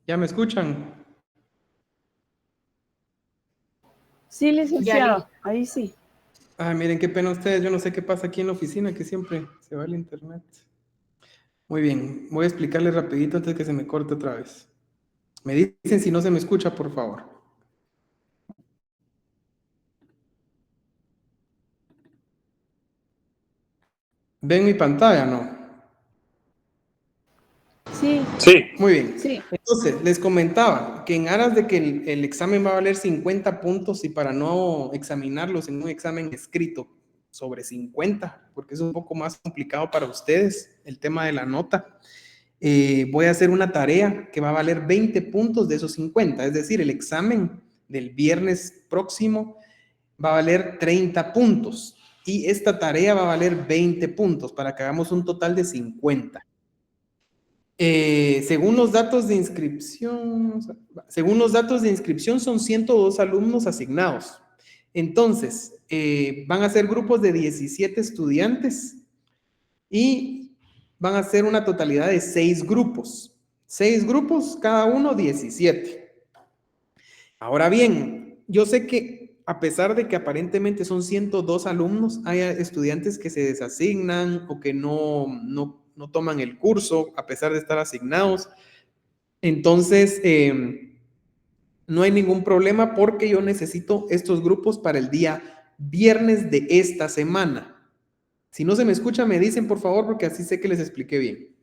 ¿Ya me escuchan? Sí, licenciado, ahí sí. Ay, miren, qué pena ustedes. Yo no sé qué pasa aquí en la oficina, que siempre se va el internet. Muy bien, voy a explicarles rapidito antes de que se me corte otra vez. Me dicen si no se me escucha, por favor. ¿Ven mi pantalla, no? Sí. Sí. Muy bien. Sí. Entonces, les comentaba que en aras de que el examen va a valer 50 puntos y para no examinarlos en un examen escrito sobre 50, porque es un poco más complicado para ustedes el tema de la nota, voy a hacer una tarea que va a valer 20 puntos de esos 50, es decir, el examen del viernes próximo va a valer 30 puntos y esta tarea va a valer 20 puntos para que hagamos un total de 50. Según los datos de inscripción, son 102 alumnos asignados. Entonces, van a ser grupos de 17 estudiantes y van a ser una totalidad de 6 grupos. 6 grupos, cada uno 17. Ahora bien, yo sé que a pesar de que aparentemente son 102 alumnos, hay estudiantes que se desasignan o que no toman el curso a pesar de estar asignados. Entonces, no hay ningún problema porque yo necesito estos grupos para el día viernes de esta semana. Si no se me escucha, me dicen por favor, porque así sé que les expliqué bien.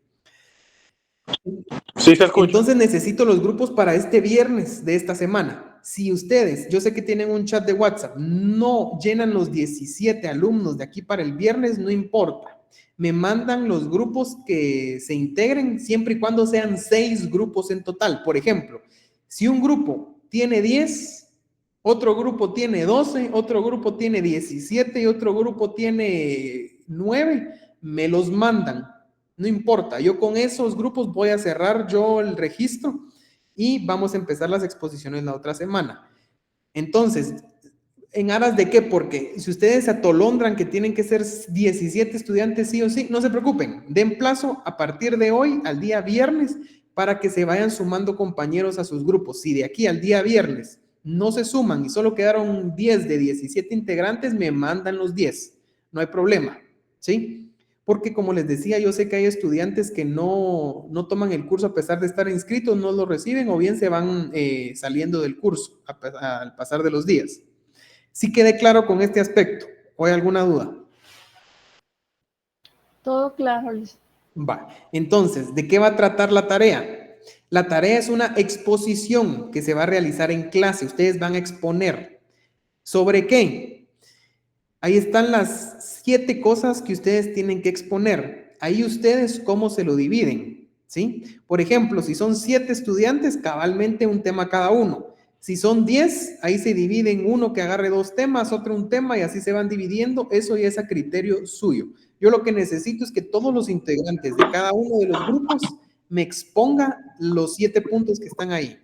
Sí, se escucha. Entonces necesito los grupos para este viernes de esta semana. Si ustedes, yo sé que tienen un chat de WhatsApp, no llenan los 17 alumnos de aquí para el viernes, no importa. Me mandan los grupos que se integren siempre y cuando sean 6 grupos en total. Por ejemplo, si un grupo tiene 10, otro grupo tiene 12, otro grupo tiene 17 y otro grupo tiene 9, me los mandan. No importa, yo con esos grupos voy a cerrar yo el registro y vamos a empezar las exposiciones la otra semana. Entonces, ¿en aras de qué? Porque si ustedes se atolondran que tienen que ser 17 estudiantes sí o sí, no se preocupen, den plazo a partir de hoy al día viernes para que se vayan sumando compañeros a sus grupos. Si de aquí al día viernes no se suman y solo quedaron 10 de 17 integrantes, me mandan los 10, no hay problema, ¿sí? Porque como les decía, yo sé que hay estudiantes que no toman el curso a pesar de estar inscritos, no lo reciben o bien se van saliendo del curso al pasar de los días. ¿Sí quedé claro con este aspecto? ¿O hay alguna duda? Todo claro, Liz. Va. Entonces, ¿de qué va a tratar la tarea? La tarea es una exposición que se va a realizar en clase. Ustedes van a exponer. ¿Sobre qué? Ahí están las 7 cosas que ustedes tienen que exponer. Ahí ustedes cómo se lo dividen, ¿sí? Por ejemplo, si son 7 estudiantes, cabalmente un tema cada uno. Si son 10, ahí se dividen uno que agarre 2 temas, otro un tema y así se van dividiendo. Eso ya es a criterio suyo. Yo lo que necesito es que todos los integrantes de cada uno de los grupos me exponga los 7 puntos que están ahí.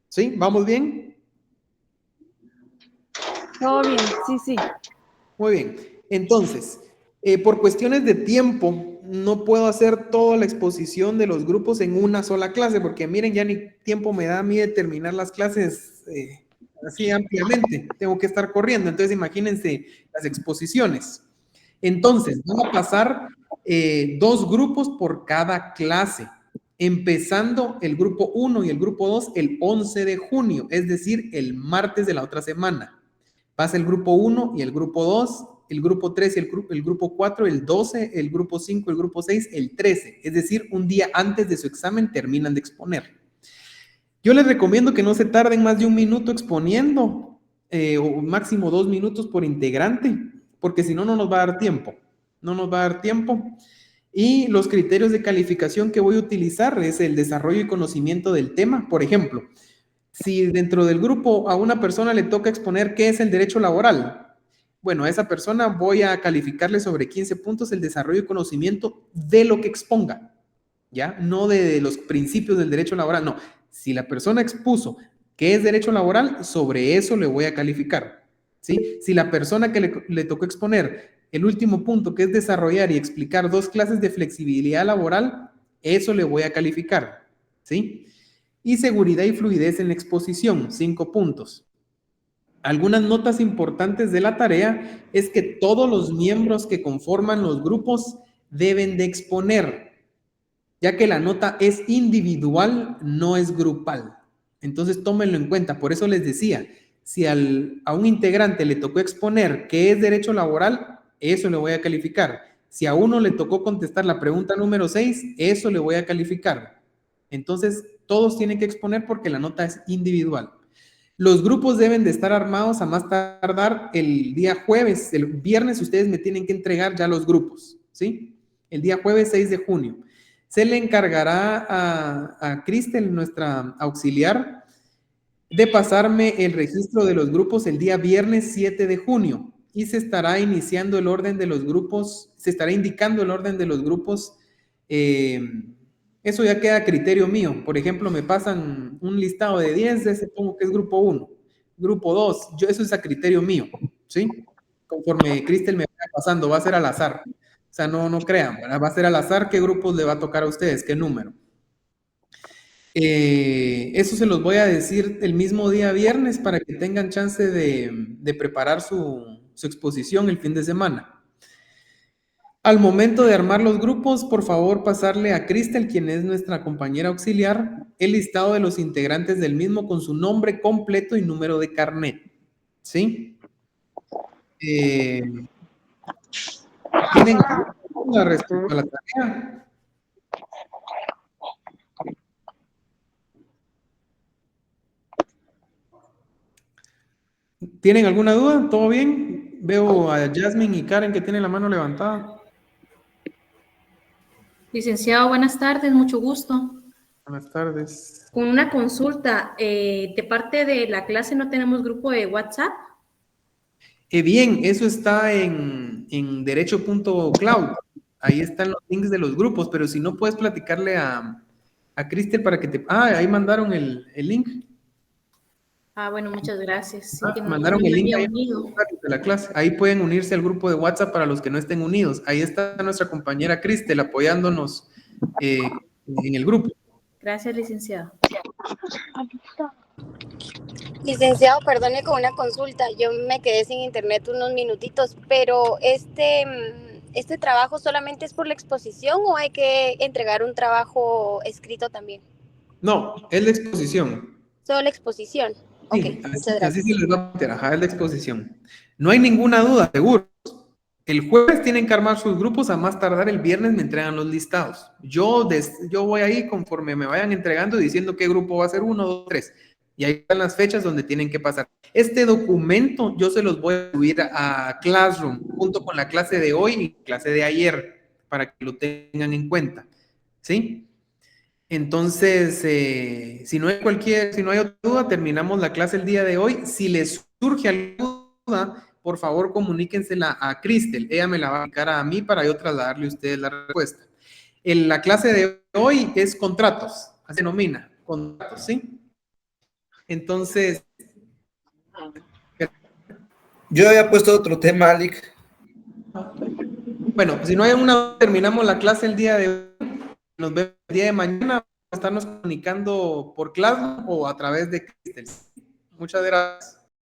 ¿Sí? ¿Vamos bien? Todo bien, sí. Muy bien. Entonces, por cuestiones de tiempo, no puedo hacer toda la exposición de los grupos en una sola clase, porque miren, ya ni tiempo me da a mí de terminar las clases así ampliamente. Tengo que estar corriendo. Entonces, imagínense las exposiciones. Entonces, van a pasar 2 grupos por cada clase, empezando el grupo 1 y el grupo 2 el 11 de junio, es decir, el martes de la otra semana. Pasa el grupo 1 y el grupo 2, el grupo 3 y el grupo 4, el 12, el grupo 5, el grupo 6, el 13. Es decir, un día antes de su examen terminan de exponer. Yo les recomiendo que no se tarden más de 1 minuto exponiendo, o máximo 2 minutos por integrante, porque si no, no nos va a dar tiempo. No nos va a dar tiempo. Y los criterios de calificación que voy a utilizar es el desarrollo y conocimiento del tema. Por ejemplo, si dentro del grupo a una persona le toca exponer qué es el derecho laboral, bueno, a esa persona voy a calificarle sobre 15 puntos el desarrollo y conocimiento de lo que exponga, ¿ya? No de los principios del derecho laboral, no. Si la persona expuso qué es derecho laboral, sobre eso le voy a calificar, ¿sí? Si la persona que le tocó exponer el último punto, que es desarrollar y explicar 2 clases de flexibilidad laboral, eso le voy a calificar, ¿sí? Y seguridad y fluidez en la exposición, 5 puntos. Algunas notas importantes de la tarea es que todos los miembros que conforman los grupos deben de exponer, ya que la nota es individual, no es grupal. Entonces tómenlo en cuenta. Por eso les decía, si a un integrante le tocó exponer qué es derecho laboral, eso le voy a calificar. Si a uno le tocó contestar la pregunta número 6, eso le voy a calificar. Entonces, todos tienen que exponer porque la nota es individual. Los grupos deben de estar armados a más tardar el día jueves. El viernes ustedes me tienen que entregar ya los grupos, ¿sí? El día jueves 6 de junio. Se le encargará a Cristel, nuestra auxiliar, de pasarme el registro de los grupos el día viernes 7 de junio y se estará iniciando el orden de los grupos, se estará indicando el orden de los grupos. Eso ya queda a criterio mío. Por ejemplo, me pasan un listado de 10, ese pongo que es grupo 1, grupo 2, eso es a criterio mío, ¿sí? Conforme Cristel me vaya pasando, va a ser al azar. O sea, no crean, ¿verdad? Va a ser al azar qué grupos le va a tocar a ustedes, qué número. Eso se los voy a decir el mismo día viernes para que tengan chance de preparar su exposición el fin de semana. Al momento de armar los grupos, por favor pasarle a Cristel, quien es nuestra compañera auxiliar, el listado de los integrantes del mismo con su nombre completo y número de carnet. ¿Sí? ¿Tienen duda respecto a la tarea? ¿Tienen alguna duda? ¿Todo bien? Veo a Jasmine y Karen que tienen la mano levantada. Licenciado, buenas tardes, mucho gusto. Buenas tardes. Con una consulta, de parte de la clase no tenemos grupo de WhatsApp. Bien, eso está en derecho.cloud. Ahí están los links de los grupos, pero si no puedes platicarle a Cristel para que te... ahí mandaron el link. Bueno, muchas gracias. Sí, mandaron el link de la clase. Ahí pueden unirse al grupo de WhatsApp para los que no estén unidos. Ahí está nuestra compañera Cristel apoyándonos en el grupo. Gracias, licenciado. Licenciado, perdone con una consulta. Yo me quedé sin internet unos minutitos, pero ¿este trabajo solamente es por la exposición o hay que entregar un trabajo escrito también? No, es la exposición. Solo la exposición. Sí, Okay, muchas gracias. Así se les va a meter, es la exposición. No hay ninguna duda, seguro. El jueves tienen que armar sus grupos, a más tardar el viernes me entregan los listados. Yo voy ahí conforme me vayan entregando diciendo qué grupo va a ser 1, 2, 3. Y ahí están las fechas donde tienen que pasar. Este documento yo se los voy a subir a Classroom junto con la clase de hoy y clase de ayer para que lo tengan en cuenta. ¿Sí? Entonces, si no hay otra duda, terminamos la clase el día de hoy. Si les surge alguna duda, por favor comuníquensela a Cristel. Ella me la va a indicar a mí para yo trasladarle a ustedes la respuesta. La clase de hoy es contratos, así se denomina, contratos, ¿sí? Entonces... Yo había puesto otro tema, Alic. Bueno, si no hay una, terminamos la clase el día de hoy. Nos vemos el día de mañana. Vamos a estarnos comunicando por Classroom o a través de Cristel. Muchas gracias.